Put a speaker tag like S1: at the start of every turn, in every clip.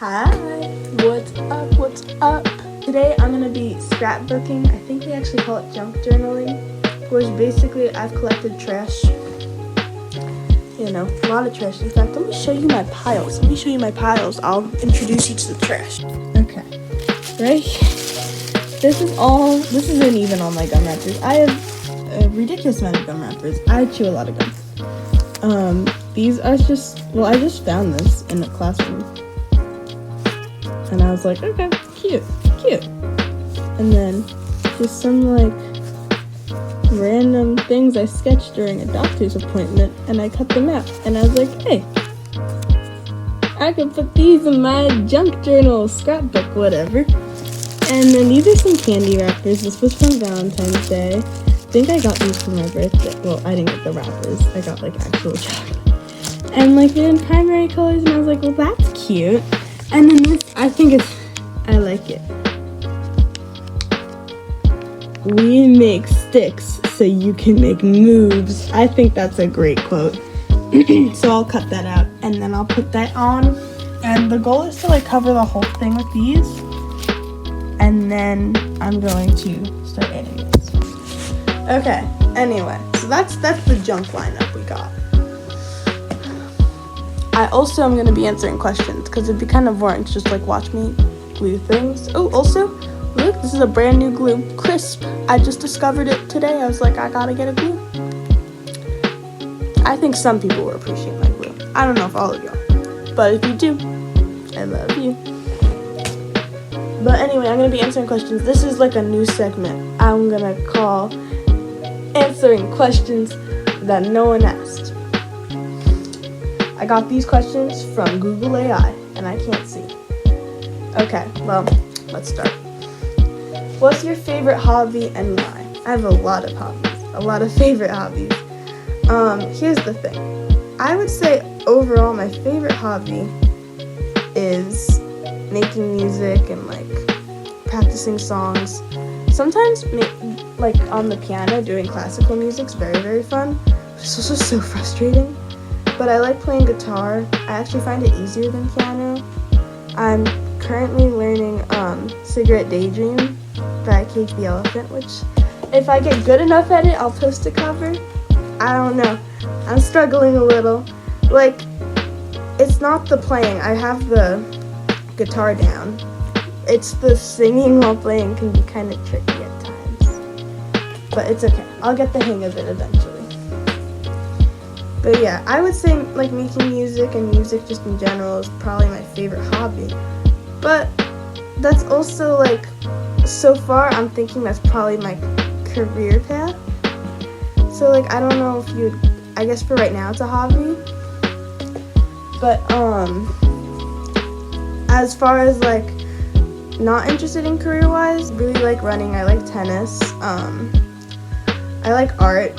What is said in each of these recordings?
S1: Hi, what's up, what's up? Today I'm going to be scrapbooking. I think they actually call it junk journaling, which basically I've collected trash. A lot of trash. In fact, let me show you my piles. I'll introduce you to the trash. Okay, right here. This isn't even all my gum wrappers. I have a ridiculous amount of gum wrappers. I chew a lot of gum. These are I just found this in a classroom. And I was like, okay, cute. And then just some random things I sketched during a doctor's appointment, and I cut them out. And I was like, hey, I could put these in my junk journal, scrapbook, whatever. And then these are some candy wrappers. This was from Valentine's Day. I think I got these for my birthday. Well, I didn't get the wrappers. I got actual chocolate. And they're in primary colors, and I was like, well, that's cute. And then this, I like it. We make sticks so you can make moves. I think that's a great quote. So I'll cut that out and then I'll put that on. And the goal is to cover the whole thing with these. And then I'm going to start editing this. Okay, anyway, so that's the junk lineup we got. I also am going to be answering questions because it'd be kind of boring to just watch me glue things. Oh, also, look, this is a brand new glue, Crisp. I just discovered it today. I was like, I gotta get a glue. I think some people will appreciate my glue. I don't know if all of y'all, but if you do, I love you. But anyway, I'm going to be answering questions. This is a new segment I'm going to call Answering Questions That No One Asked. I got these questions from Google AI, and I can't see. Okay, well, let's start. What's your favorite hobby and why? I have a lot of hobbies, a lot of favorite hobbies. Here's the thing. I would say overall my favorite hobby is making music and practicing songs. Sometimes on the piano doing classical music's very, very fun. It's also so frustrating. But I like playing guitar. I actually find it easier than piano. I'm currently learning Cigarette Daydream by Cage the Elephant, which if I get good enough at it, I'll post a cover. I don't know. I'm struggling a little. It's not the playing. I have the guitar down. It's the singing while playing can be kind of tricky at times. But it's okay. I'll get the hang of it eventually. But yeah, I would say making music and music just in general is probably my favorite hobby. But that's also so far I'm thinking that's probably my career path. So I don't know if I guess for right now it's a hobby. But as far as not interested in career-wise, really like running. I like tennis. I like art.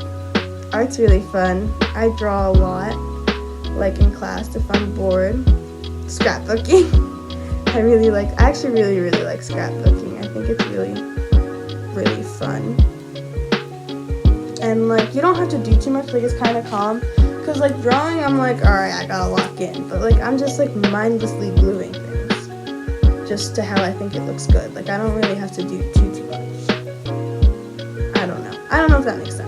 S1: Art's really fun. I draw a lot, in class if I'm bored. Scrapbooking. I actually really, really like scrapbooking. I think it's really, really fun. And you don't have to do too much, it's kind of calm. Because drawing, I'm alright, I gotta lock in. But I'm just mindlessly gluing things. Just to how I think it looks good. I don't really have to do too much. I don't know if that makes sense.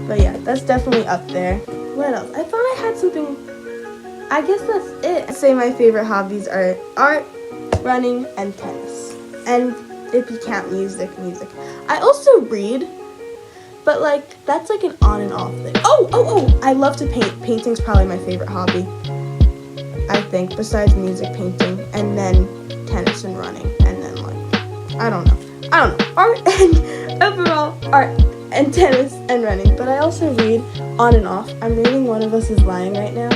S1: But yeah, that's definitely up there. What else? I thought I had something. I guess that's it. I'd say my favorite hobbies are art, running, and tennis. And if you count music. I also read, but that's an on and off thing. Oh! I love to paint. Painting's probably my favorite hobby. I think, besides music, painting, and then tennis and running, and then I don't know. Art and overall art and tennis and running. But I also read on and off. I'm reading One of Us is Lying right now.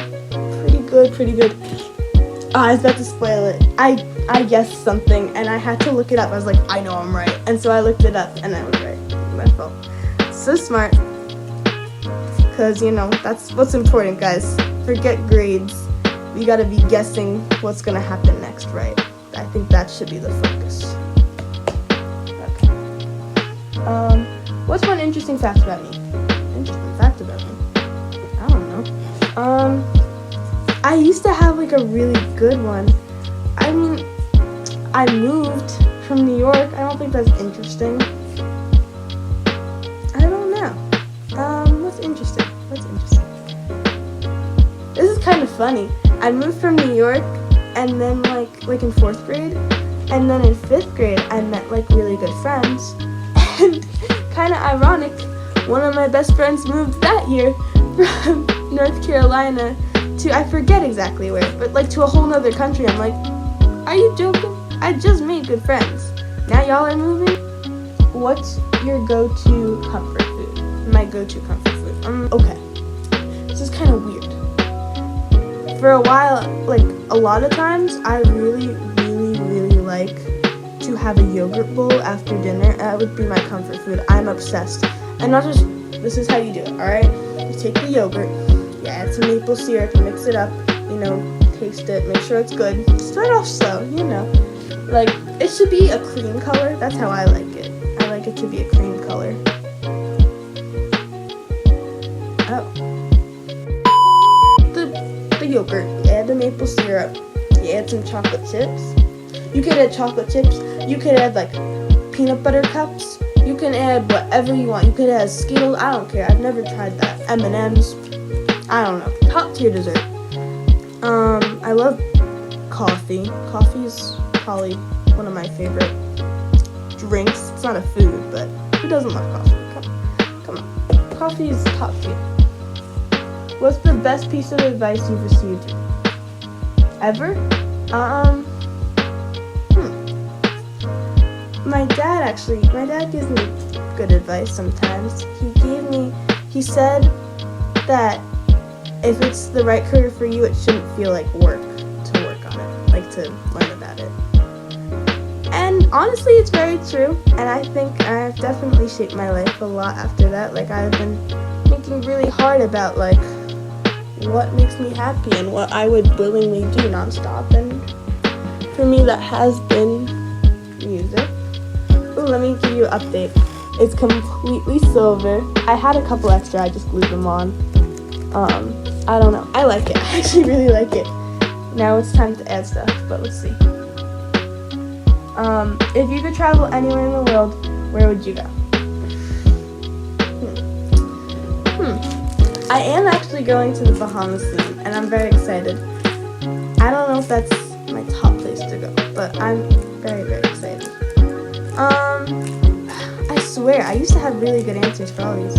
S1: Pretty good. I was about to spoil it. I guessed something and I had to look it up. I was like, I know I'm right. And so I looked it up and I was right. My fault. So smart. Because, that's what's important, guys. Forget grades. We gotta be guessing what's gonna happen next, right? I think that should be the focus. Okay. What's one interesting fact about me? I don't know. I used to have a really good one, I mean, I moved from New York. I don't think that's interesting. I don't know. What's interesting? This is kind of funny. I moved from New York, and then like in 4th grade, and then in 5th grade, I met like really good friends. And kind of ironic, one of my best friends moved that year from North Carolina to, I forget exactly where, but like to a whole nother country. I'm like, are you joking? I just made good friends. Now y'all are moving? What's your go-to comfort food? My go-to comfort food. Okay. This is kind of weird. For a while, like a lot of times, I really like to have a yogurt bowl after dinner. That would be my comfort food. I'm obsessed. And not just, this is how you do it, alright? You take the yogurt, you add some maple syrup, you mix it up, taste it, make sure it's good. Start off slow, Like, it should be a cream color. That's how I like it. I like it to be a cream color. Oh. The yogurt, you add the maple syrup, you add some chocolate chips. You could add chocolate chips, you could add like peanut butter cups, you can add whatever you want. You could add Skittles, I don't care. I've never tried that. M&M's, I don't know. Top tier dessert. I love coffee. Coffee is probably one of my favorite drinks. It's not a food, but who doesn't love coffee? Come on. Coffee is top tier. What's the best piece of advice you've received ever? My dad gives me good advice sometimes. He said that if it's the right career for you, it shouldn't feel like work to work on it, like to learn about it. And honestly, it's very true, and I think I've definitely shaped my life a lot after that. Like, I've been thinking really hard about, like, what makes me happy and what I would willingly do nonstop, and for me, that has been music. Ooh, let me give you an update. It's completely silver. I had a couple extra, I just glued them on. I don't know. I like it. I actually really like it. Now it's time to add stuff, but let's see. If you could travel anywhere in the world, where would you go? I am actually going to the Bahamas soon, and I'm very excited. I don't know if that's my top place to go, but I'm very excited. I swear, I used to have really good answers for all these.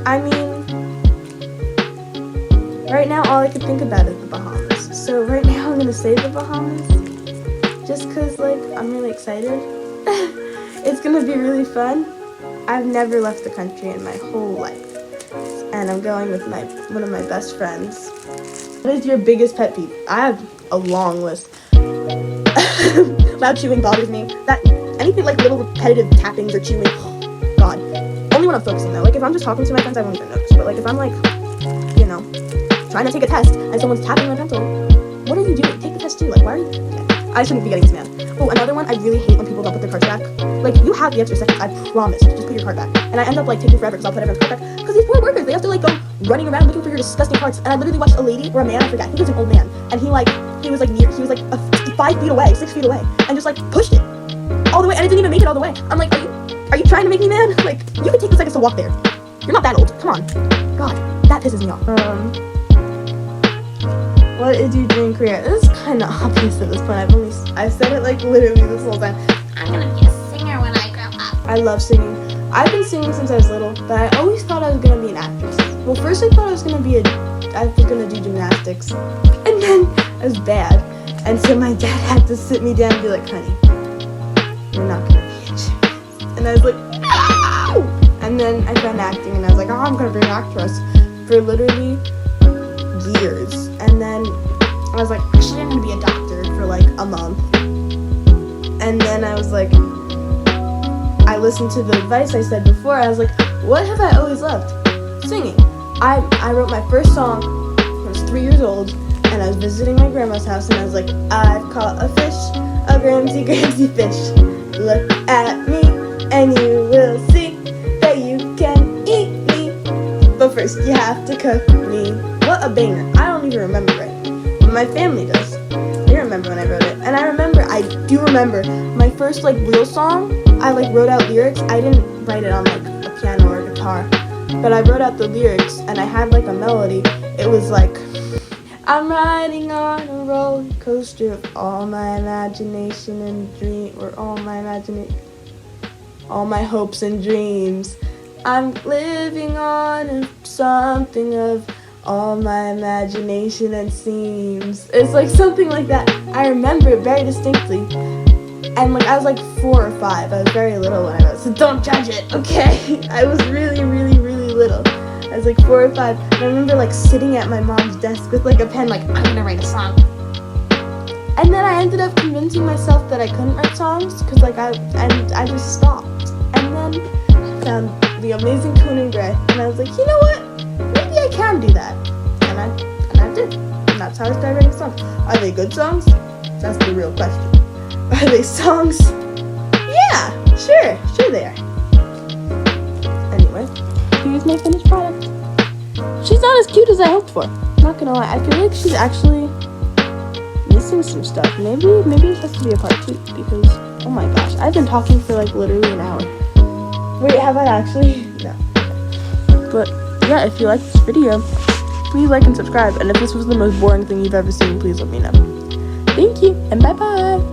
S1: I mean, right now all I could think about is the Bahamas. So right now I'm gonna say the Bahamas, just cause like I'm really excited. It's gonna be really fun. I've never left the country in my whole life, and I'm going with one of my best friends. What is your biggest pet peeve? I have a long list. Loud chewing bothers me. Anything like little repetitive tappings or chewing, oh, God. Only when I'm focusing though. Like if I'm just talking to my friends, I won't even notice. But like if I'm like, trying to take a test and someone's tapping my pencil, what are you doing? Take the test too. Like why are you? Okay. I shouldn't be getting this mad. Oh, another one, I really hate when people don't put their cards back. Like you have the extra seconds, I promise. Just put your card back. And I end up like taking forever because I'll put everyone's card back. Because these poor workers, they have to like go running around looking for your disgusting cards. And I literally watched a lady or a man, I forget. I think it was an old man. And he was like 5 feet away, 6 feet away, and just like pushed it all the way, and it didn't even make it all the way. I'm like, are you trying to make me mad? Like, you could take the seconds to walk there. You're not that old. Come on. God, that pisses me off. What is your dream career? This is kind of obvious at this point. I've said it like literally this whole time. I'm gonna be a singer when I grow up. I love singing. I've been singing since I was little, but I always thought I was gonna be an actress. Well, first I thought I was gonna do gymnastics, and then I was bad. And so my dad had to sit me down and be like, honey, you're not gonna be a gymnast. And I was like, no! And then I found acting, and I was like, oh, I'm gonna be an actress for literally years. And then I was like, actually, I'm gonna be a doctor for like a month. And then I was like, I listened to the advice I said before. I was like, what have I always loved? Singing. I wrote my first song when I was 3 years old. And I was visiting my grandma's house, and I was like, I've caught a fish, a Gramsy fish. Look at me, and you will see that you can eat me. But first, you have to cook me. What a banger. I don't even remember it. But my family does. remember when I wrote it. And I do remember my first like real song. I like wrote out lyrics. I didn't write it on like a piano or a guitar, but I wrote out the lyrics and I had like a melody. It was like, I'm riding on a roller coaster of all my imagination and dream, or all my hopes and dreams. I'm living on something of all my imagination and seems. It's like something like that. I remember it very distinctly. And like I was like 4 or 5. I was very little when I wrote, so don't judge it, okay? I was really, really, really little. I was like 4 or 5. And I remember like sitting at my mom's desk with like a pen, like, I'm gonna write a song. And then I ended up convincing myself that I couldn't write songs, because like I just stopped. And then found the amazing Conan Gray, and I was like, you know what? Maybe I can do that. And I did. And that's how I started writing songs. Are they good songs? That's the real question. Are they songs? Yeah, sure they are. Anyway, here's my finished product. She's not as cute as I hoped for. Not gonna lie, I feel like she's actually missing some stuff. Maybe it has to be a part 2, because oh my gosh, I've been talking for like literally an hour. Wait, have I actually? No. But yeah, if you like this video, please like and subscribe. And if this was the most boring thing you've ever seen, please let me know. Thank you, and bye-bye.